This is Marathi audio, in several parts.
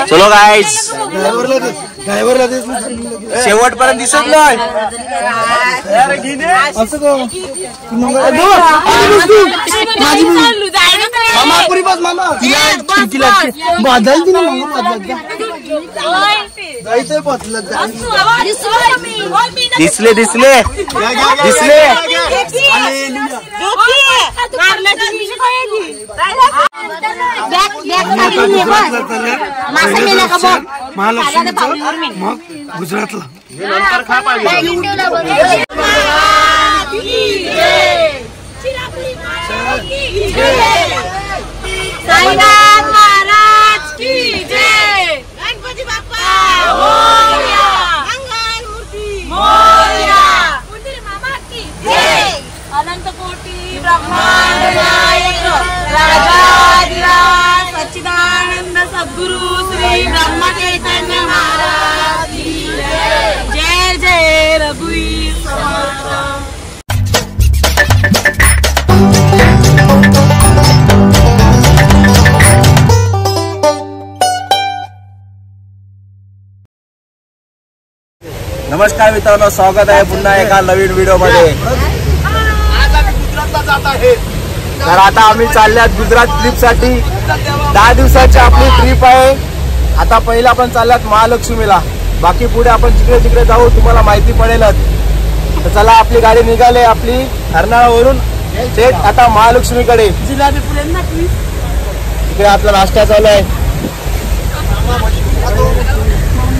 चलो गाइस, शेवटपर्यंत दिसत नाही. दिसले दिसले दिसले. गुजरातला महाराज की जय. गणपती बाप्पा मोरया. मंगल मूर्ती मोरया. कुंडली मामा की जय. अनंत कोटी ब्रह्मांड नायक राजाधिराज सच्चिदानंद सद्गुरु श्री ब्रह्म चैतन्य महाराज की जय. जय जय रघुवीर समर्थ. नमस्कार मित्रांनो, स्वागत आहे पुन्हा एका नवीन व्हिडिओ मध्ये. तर आता आम्ही चालल्यात गुजरात ट्रिप साठी. 10 दिवसाची आपली ट्रिप आहे. आता पहिला आपण चालल्यात महालक्ष्मीला. बाकी पुढे आपण जिकडे तिकडे जाऊ, तुम्हाला माहिती पडेलच. तर चला, आपली गाडी निघाली आपली हरणाळावरून थेट आता महालक्ष्मीकडे. इकडे आपला नाश्ता चालू आहे.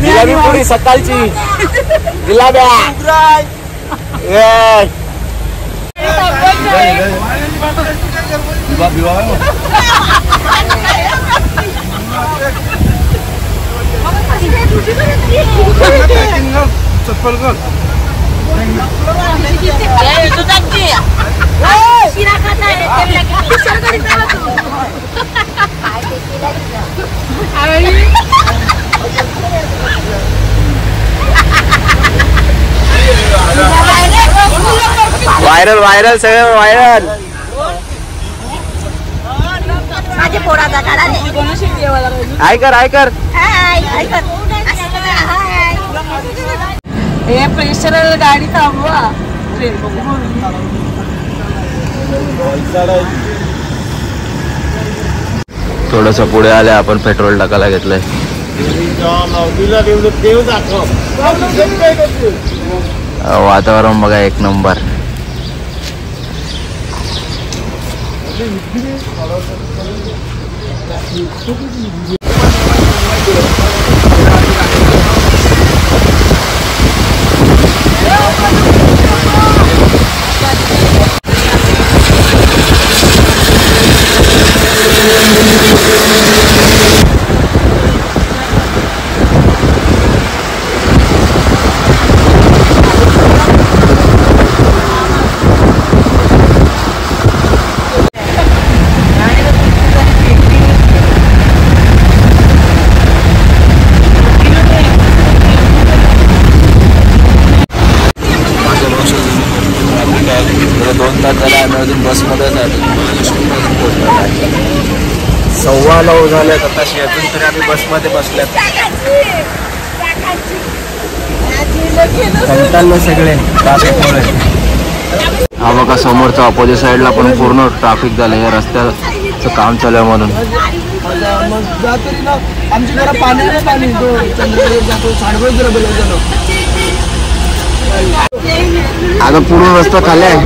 जिलेबी पुरी सकाळची. जिलाब्या चप्पल कर. व्हायरल व्हायरल सगळं व्हायरल. माझे पोराचा काढा ऐकर ऐकर. हे प्रेशर गाडी थांबवा. थोडस पुढे आले आपण, पेट्रोल टाकायला घेतलंय. वातावरण बघा एक नंबर. बसमध्ये 9:15 झाल्यात आता. अजून तरी आम्ही बसमध्ये बसल्यात. कंटाळले सगळे ट्रॅफिकमुळे. हा बघा समोरचा ऑपोजिट साईडला पण पूर्ण ट्रॅफिक झालं. या रस्त्याचं काम चालू आहे म्हणून. आता पूर्ण रस्ता खाली आहे.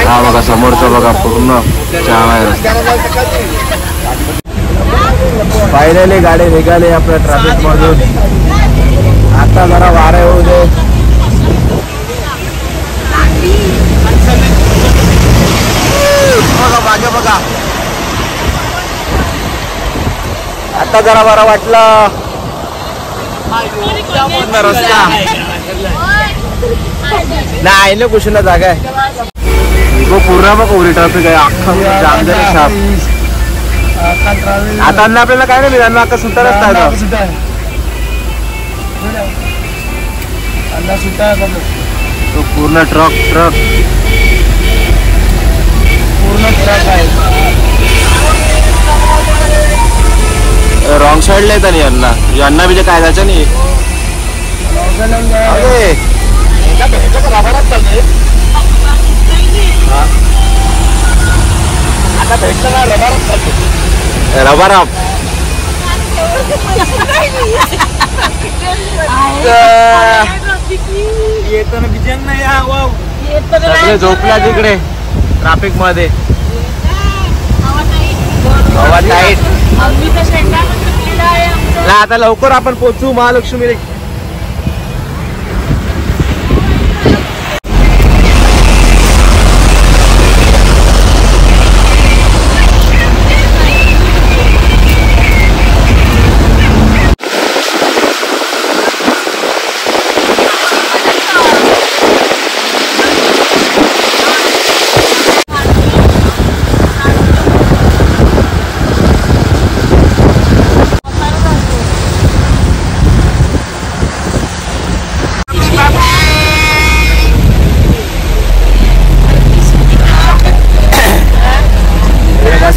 हा बघा समोरचा बघा पूर्ण जाम आहे रस्ता. फायनली गाडी निघाली आपल्या ट्रॅफिक मधून. आता जरा वारा येऊ दे. बघा मागे बघा. आता जरा बरा वाटलं. रस्ता नाही ना कुशीला जागा आहे. तो पूर्ण बघ ओरी ट्रॅफिक आहे अख्खा जाम झालं साप. आता अन्न आपल्याला काय नाही मिळालं अख्खा सुट्टा रस्ता आहे तो पूर्ण ट्रक आहे. रॉंग साईडला येतात नाही अण्णा अण्णा म्हणजे काय जायचं नाही. रबाराप सगळे झोपल्या तिकडे ट्रॅफिक मध्ये. आता लवकर आपण पोहोचू महालक्ष्मी.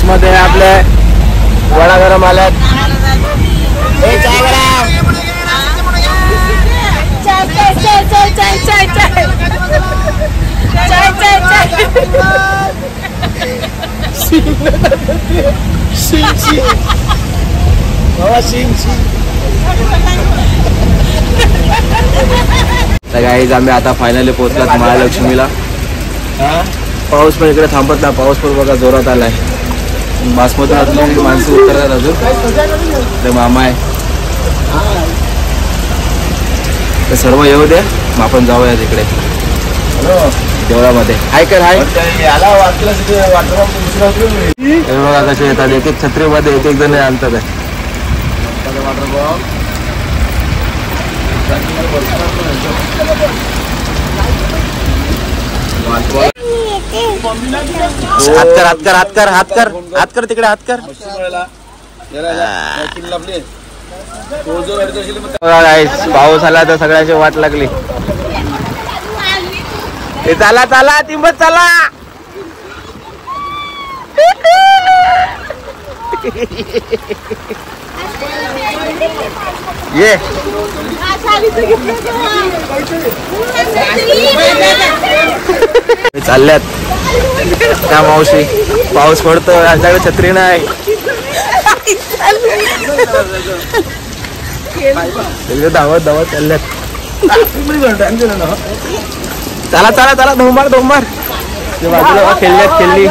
मध्ये आपले वडा गरम आल्यात. गाईज आम्ही आता फायनली पोहोचलात महालक्ष्मीला. पाऊस पण इकडे थांबत नाही. पाऊस पण बघा जोरात आलाय. बासमतीतली माणसं उतरतात अजून. ते मामा आहे ते सर्व येऊ दे मग आपण जाऊया तिकडे देवळामध्ये. हाय कर हाय बघा कसे येतात. एक एक छत्रीमध्ये एक एक जण आणतात. हात कर तिकडे हात कर. पाऊस आला तर सगळ्यांची वाट लागली. चला तिंबत चला. ये चालल्यात त्या मावशी. पाऊस पडतो आमच्याकडे छत्री नाही. धावत चालल्यात. चला धोमार बाजूला खेळली.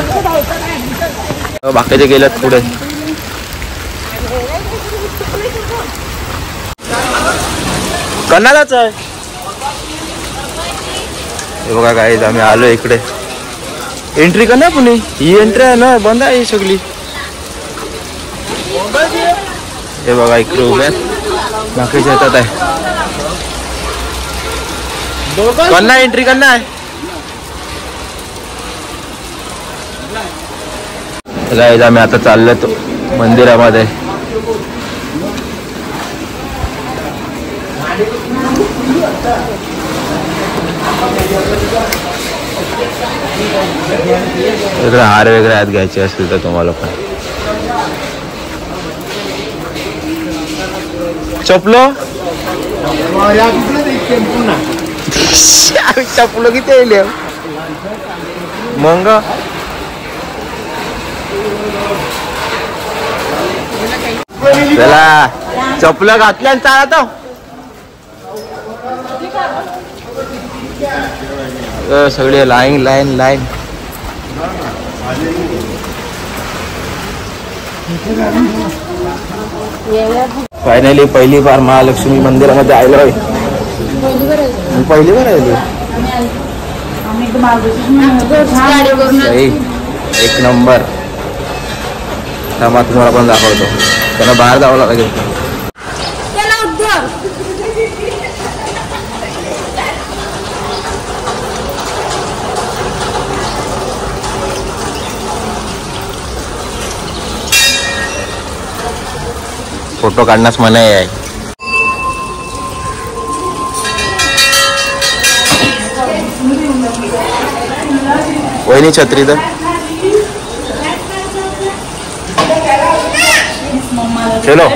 बाकीचे गेल्यात पुढे. कन्नालाच आहे. हे बघा गाईज आम्ही आलो इकडे. एंट्री कर ना पुणे. ही एंट्री आहे ना बंद आहे ही सगळी. हे बघा इकडे उभ्यात बाकीचे येतात आहे. कन्ना एंट्री करना आहे. गाईज आम्ही आता चाललो मंदिरामध्ये. इकडे हार वगैरे आहेत घ्यायचे असतील तर तुम्हाला पण. चपलो चपलो किती येईल मग. चला चपलं घातल्या चाला तो. सगळे लाईन. फायनली पहिली बार महालक्ष्मी मंदिरामध्ये आलोय. पहिली बार आलो. एक नंबर. तुम्हाला पण दाखवतो. त्यांना बाहेर जावं लागेल. फोटो काढण्यास मनाई आहे. वहिनी छत्री तर चलो.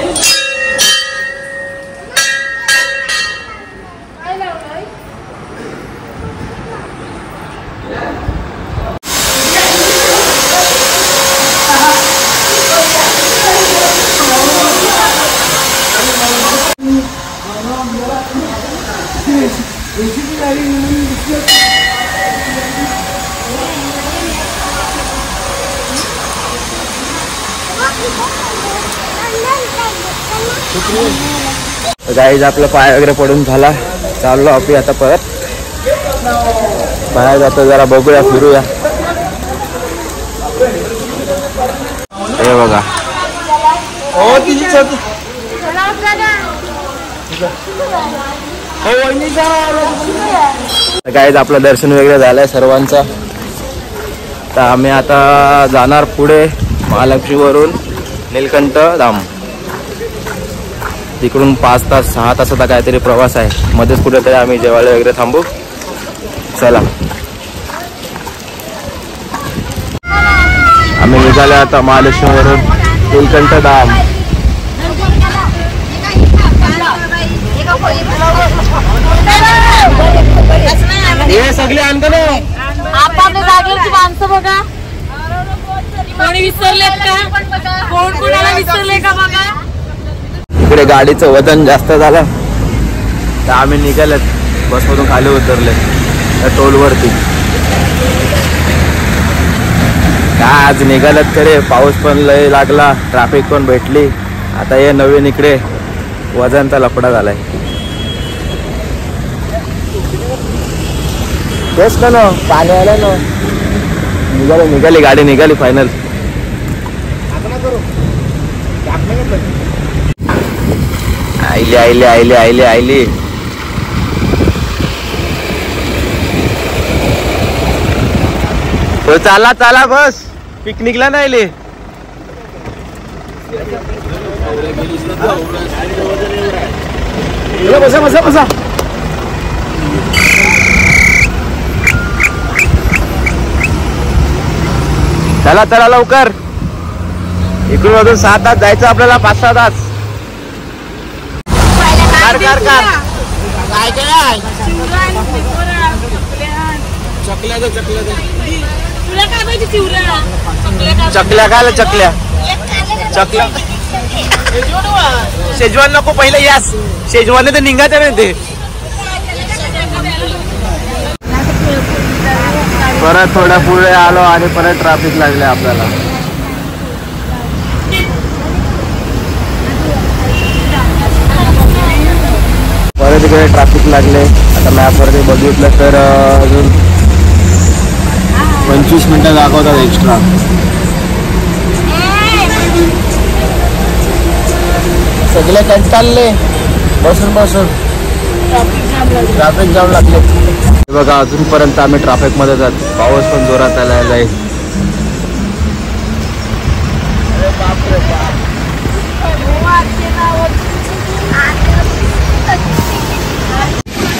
गाईज आपला पाय वगैरे पडून झाला. चाललो आपण आता परत बाहेर जातो. जरा बघूया फिरूया. हे बघा गाईज आपलं दर्शन वगैरे झालंय सर्वांचं. तर आम्ही आता जाणार पुढे महालक्ष्मीवरून नीलकंठ धाम. तिकडून 5 तास 6 तासाचा काहीतरी प्रवास आहे. मध्येच कुठेतरी आम्ही जेवायला वगैरे थांबू. चला आम्ही निघालो आता महालक्ष्मीवरून नीलकंठ धाम. हे सगळे आणतो ना आपल्या जागेवरची माणसं बघा. कोणी विसरलेत का? कोण कोणाला विसरले का बघा. इकडे गाडीचं वजन जास्त झालं तर आम्ही निघालेत. बसमधून खाली उतरले त्या टोलवरती. काय आज निघालेत खरे. पाऊस पण लय लागला. ट्रॅफिक पण भेटली. आता हे नवीन इकडे वजनचा लफडा झालाय. तेच ना पाणी आलं ना. निघाली गाडी निघाली फायनल. आईली तो चाला बस पिकनिकला नाही. बसा चला लवकर. इकडून अजून 7 तास जायचं आपल्याला. 5-6 तास. कार चकल्या शेजवान नको पहिले. यास शेजवान तर निघायचं नाही ते. परत थोड्या पुढे आलो आणि परत ट्रॅफिक लागले आपल्याला. परत इकडे ट्रॅफिक लागले. आता मॅपवरती बघितलं तर अजून 25 मिनिटं दाखवतात एक्स्ट्रा. सगळे कंटाळले बसून ट्रॅफिक जाम लागले. बघा अजूनपर्यंत आम्ही ट्रॅफिक मध्ये जात. पाऊस पण जोरात आलेला आहे.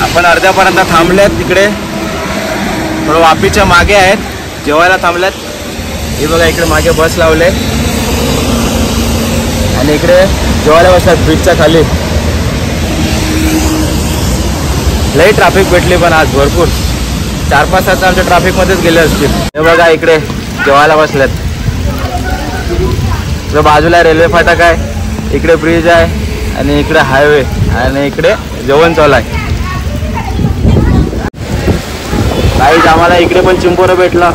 आपण अर्ध्यापर्यंत थांबलेत. तिकडे थोडं वापीच्या मागे आहेत. जेवायला थांबल्यात. हे बघा इकडे मागे बस लावले आणि इकडे जेवायला बसल्यात ब्रिजच्या खाली. लई ट्रॅफिक भेटली पण आज भरपूर. 4-5 तास आमच्या ट्रॅफिक मध्येच गेले असतील. हे बघा इकडे जेवायला बसल्यात. जो बाजूला रेल्वे फाटक आहे. इकडे ब्रिज आहे आणि इकडे हायवे आणि इकडे जेवण चालू आहे. काहीच आम्हाला इकडे पण चिंबोरं भेटला.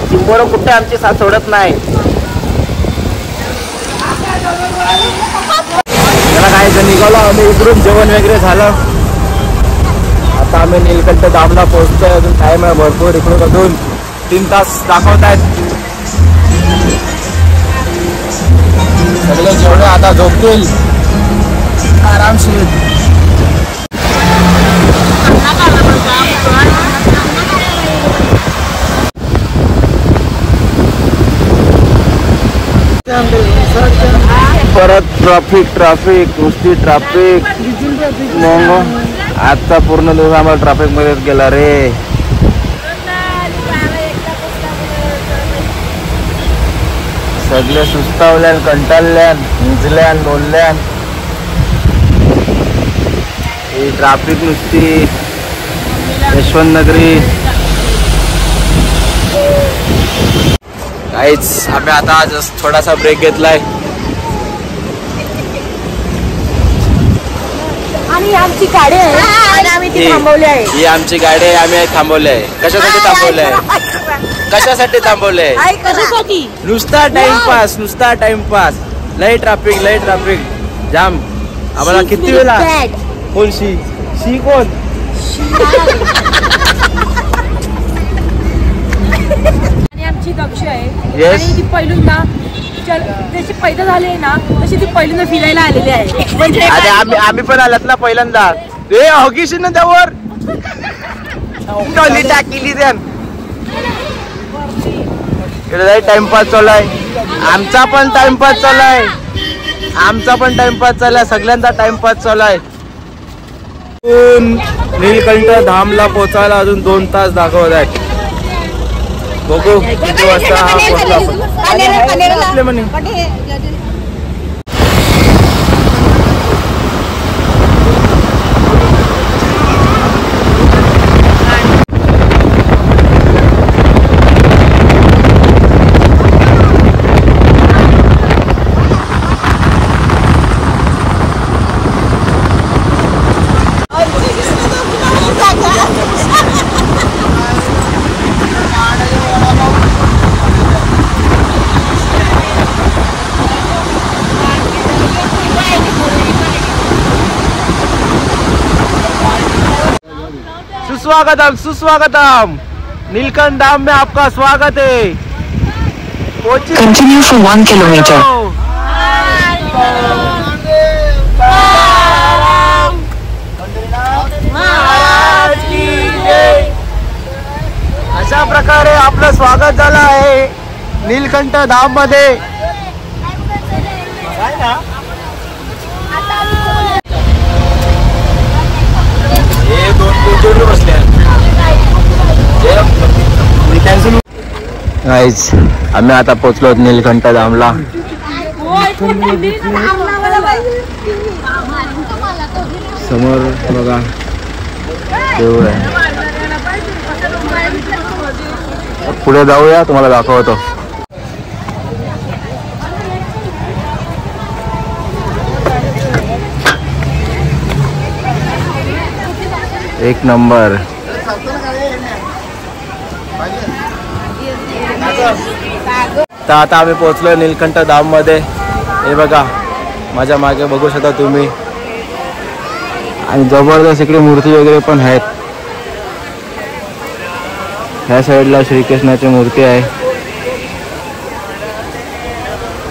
चिंबोरं कुठे आमची साथ सोडत नाही. त्याला काय निघालो आम्ही इकडून. जेवण वगैरे झालं. आता आम्ही नीलकंठ धामला पोहोचतोय. अजून टाइम आहे भरपूर. इकडून अजून 3 तास दाखवत आहेत. सगळे जेवढे आता झोपतील आरामशीर. परत ट्राफिक नुसती ट्राफिक मग आजचा पूर्ण दिवस आम्हाला ट्राफिक मध्येच गेला रे. सगळे सुस्तावल्यान कंटाळल्यान भिजल्यान बोलल्यान. ही ट्राफिक नुसती यशवंत नगरी. काहीच आम्ही आता जस्ट थोडासा ब्रेक घेतलाय. आणि आमची गाडी आहे आणि आम्ही ती थांबवली आहे. ही आमची गाडी आहे, आम्ही थांबवली आहे. कशासाठी थांबवली आहे? कशासाठी थांबवली आहे? कशासाठी? नुसता टाइमपास. लय ट्राफिक जाम. आम्हाला किती वेळा कोण शी कोण आणि आमची दक्ष आहे. Yes. आणि ती पहिल्यांदा जशी पैदा झाली ना तशी ती पहिल्यांदा फिरायला आलेली आहे. म्हणजे आम्ही पण आलात ना पहिल्यांदा. रे हॉकीशी ना त्यावर टॉली टाकीली त्यान. टाइमपास चालू आहे. आमचा पण टाइमपास चालू आहे. सगळ्यांचा टाइमपास चालू आहे. नीलकंठ धामला पोहोचायला अजून 2 तास दाखवत आहेत. बघू किती वाजता आपले म्हणे. सुस्वागतम नीलकंठ धाम में आपका स्वागत है. Continue for 1 kilometer. अशा प्रकारे आपलं स्वागत झालं आहे नीलकंठ धाम मध्ये. हे 2 जोडले बसले गाईज. आम्ही आता पोहोचलो नीलकंठ धामला. समोर बघा देऊळ आहे. पुढे जाऊया तुम्हाला दाखवतो. एक नंबर. तर आता आम्ही पोहोचलो नीलकंठ धाम मध्ये. हे बघा माझ्या मागे बघू शकता तुम्ही. आणि जबरदस्त इकडे मूर्ती वगैरे पण आहेत. ह्या साईडला श्रीकृष्णाची मूर्ती आहे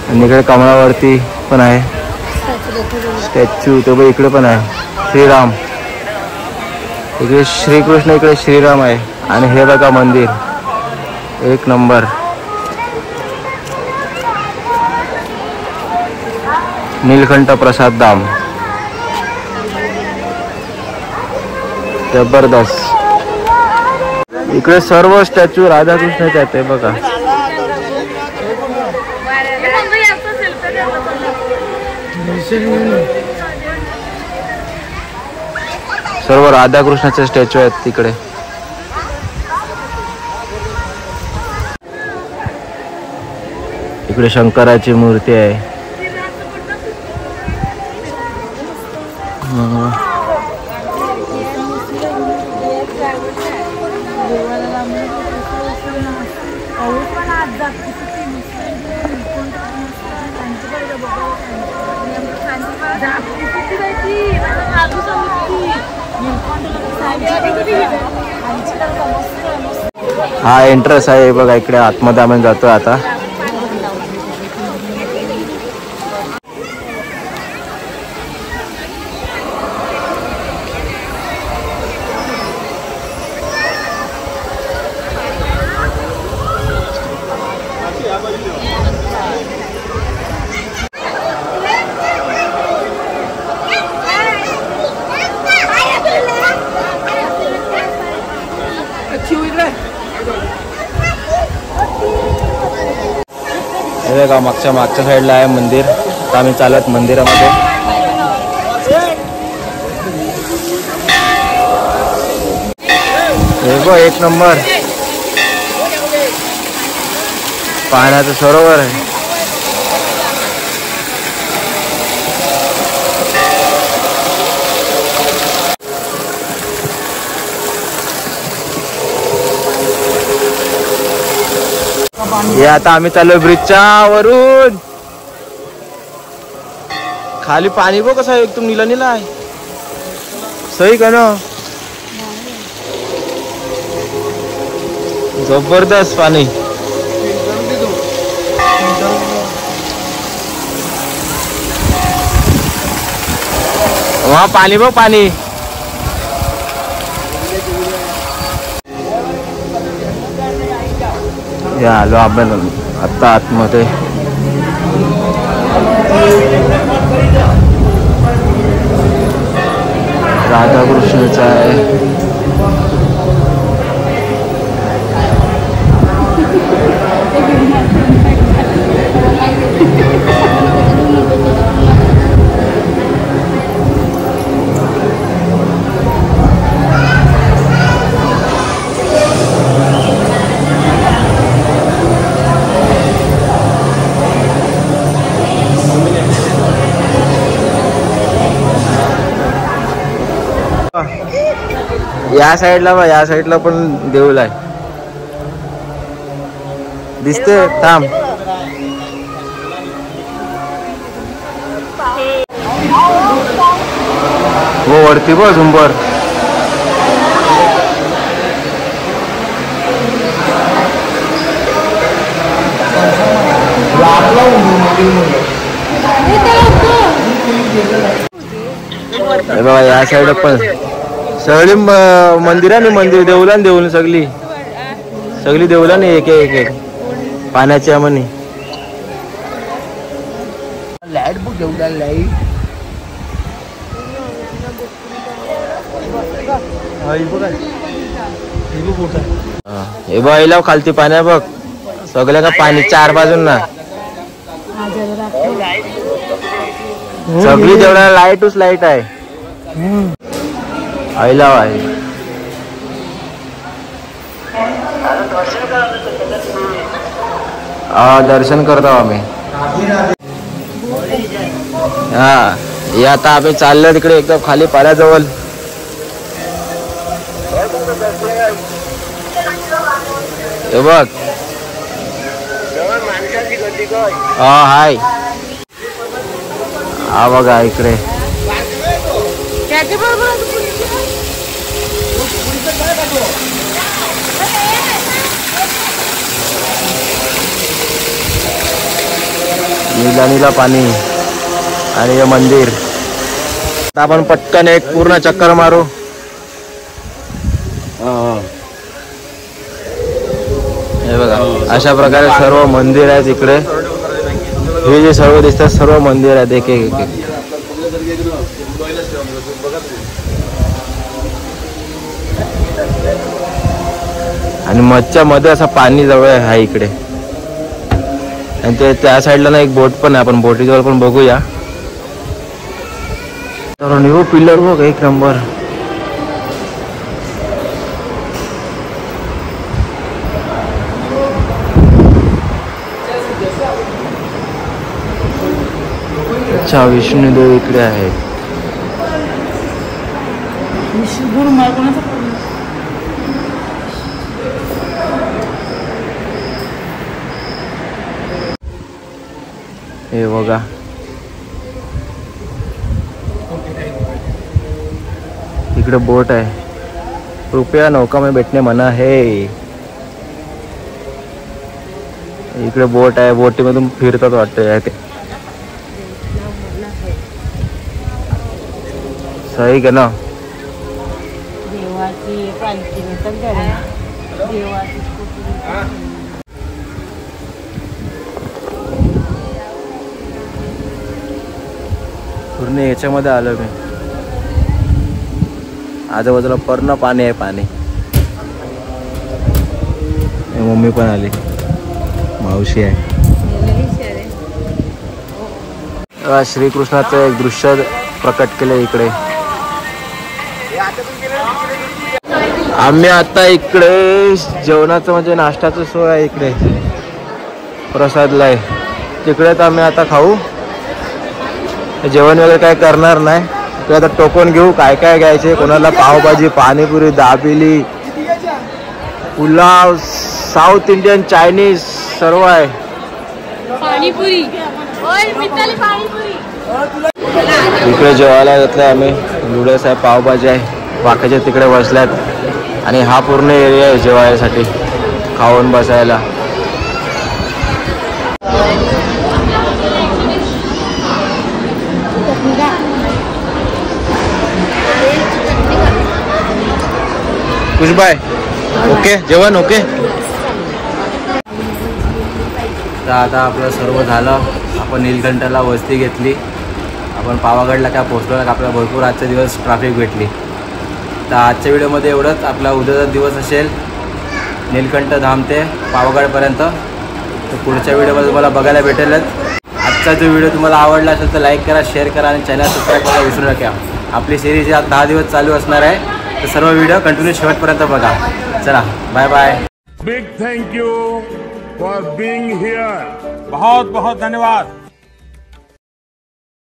आणि इकडे कमळावरती पण आहे स्टॅच्यू. तो इकडे पण आहे श्रीराम. इकडे श्रीकृष्ण इकडे श्रीराम आहे. आणि हे बघा मंदिर एक नंबर. नीलकंठ प्रसाद धाम जबरदस्त. इकडे सर्व स्टॅच्यू राधाकृष्णाचे आहेत. ते बघा सर्व राधाकृष्णाचे स्टॅच्यू आहेत तिकडे. इकडे शंकराची मूर्ती आहे. हा एंट्रन्स आहे बघा. इकडे आतमध्ये आम्ही जातोय आता. हे बघा मागच्या साईडला आहे मंदिर. आता आम्ही चालत मंदिरामध्ये. हे बघ एक नंबर पाण्याचं सरोवर आहे. हे आता आम्ही चाललोय ब्रिजच्या वरून. खाली पाणी बघ कसं आहे, एकदम नीला नीला आहे. सही का ना, जबरदस्त पाणी. वहाँ पाणी बघ पाणी. या आलो आपण आता आतमध्ये. राधाकृष्णाचा आहे. या साईडला पण देऊळ आहे दिसते. थांब वो वरती बघ झुंबर. बघा या साईड पण सगळी मंदिराने मंदिर देऊला सगळी देऊलाने एक एक पाण्याच्या म्हणे. लाईट बघ देऊला लाईट. हे बघ हिला खालती पाण्या बघ सगळ्या का पाणी चार बाजूंना. सगळी देवळा लाईटच लाईट आहे. आईलाव आहे. दर्शन करतो आम्ही. हा हे आता आम्ही चाललो तिकडे एकदम खाली पाण्याजवळ. हे बघ हाय. हा बघा इकडे नीला नीला पाणी आणि हे मंदिर. आता आपण पटकन एक पूर्ण चक्कर मारू. हे बघा अशा प्रकारे सर्व मंदिर आहेत इकडे. हे जे सर्व दिसतात सर्व मंदिर आहेत एक एक एक. आणि मधच्या मध्ये असं पाणी जवळ आहे इकडे. आणि ते त्या साईडला ना एक बोट पण आहे. आपण बोटीजवळ पण बघूया. तर न्यू पिलर बघ एक नंबर. अच्छा विष्णुदेव इकडे आहेत. हे बघा इकडे बोट आहे. कृपया नौका में बैठने मना है. इकडे बोट आहे. बोटीमधून फिरतात वाटतं. ते सही का ना. पूर्ण याच्यामध्ये आलो मी. आजूबाजूला पूर्ण पाणी आहे पाणी. मम्मी पण आली. मावशी आहे. श्रीकृष्णाचं एक दृश्य प्रकट केले इकडे. आम्ही आता इकडे जेवणाचं म्हणजे नाश्त्याचं सोय आहे इकडे प्रसादला आहे तिकडे. तर आम्ही आता खाऊ, जेवण वगैरे काय करणार नाही. तर आता टोकन घेऊ काय काय घ्यायचे. कोणाला pav bhaji, panipuri, dabeli, pulao, south Indian, Chinese सर्व आहे. पाणीपुरी इकडे जेवायला घेतलंय आम्ही. नूडल्स आहे, पावभाजी आहे, बाकीचे तिकडे बसल्यात. आणि हा पूर्ण एरिया आहे जेवायसाठी, खाऊन बसायला. खुशबाय ओके, जेवण ओके. तर आता आपलं सर्व झालं. आपण नीलकंठला वस्ती घेतली. आपण पावागडला काय पोहोचलो ना, आपल्याला भरपूर आजचा दिवस ट्रॅफिक भेटली. तर आजच्या व्हिडिओमध्ये एवढंच. आपला उद्याचा दिवस असेल नीलकंठ धाम ते पावागडपर्यंत. तर पुढच्या व्हिडिओमध्ये तुम्हाला बघायला भेटेलच. आजचा जो व्हिडिओ तुम्हाला आवडला असेल तर लाईक करा, शेअर करा आणि चॅनल सबस्क्राईब करायला विसरू नका. आपली सिरीज आज 10 दिवस चालू असणार आहे. तर सर्व व्हिडिओ कंटिन्यू शेवटपर्यंत बघा. चला bye bye. Big thank you for being here. बहुत बहुत धन्यवाद.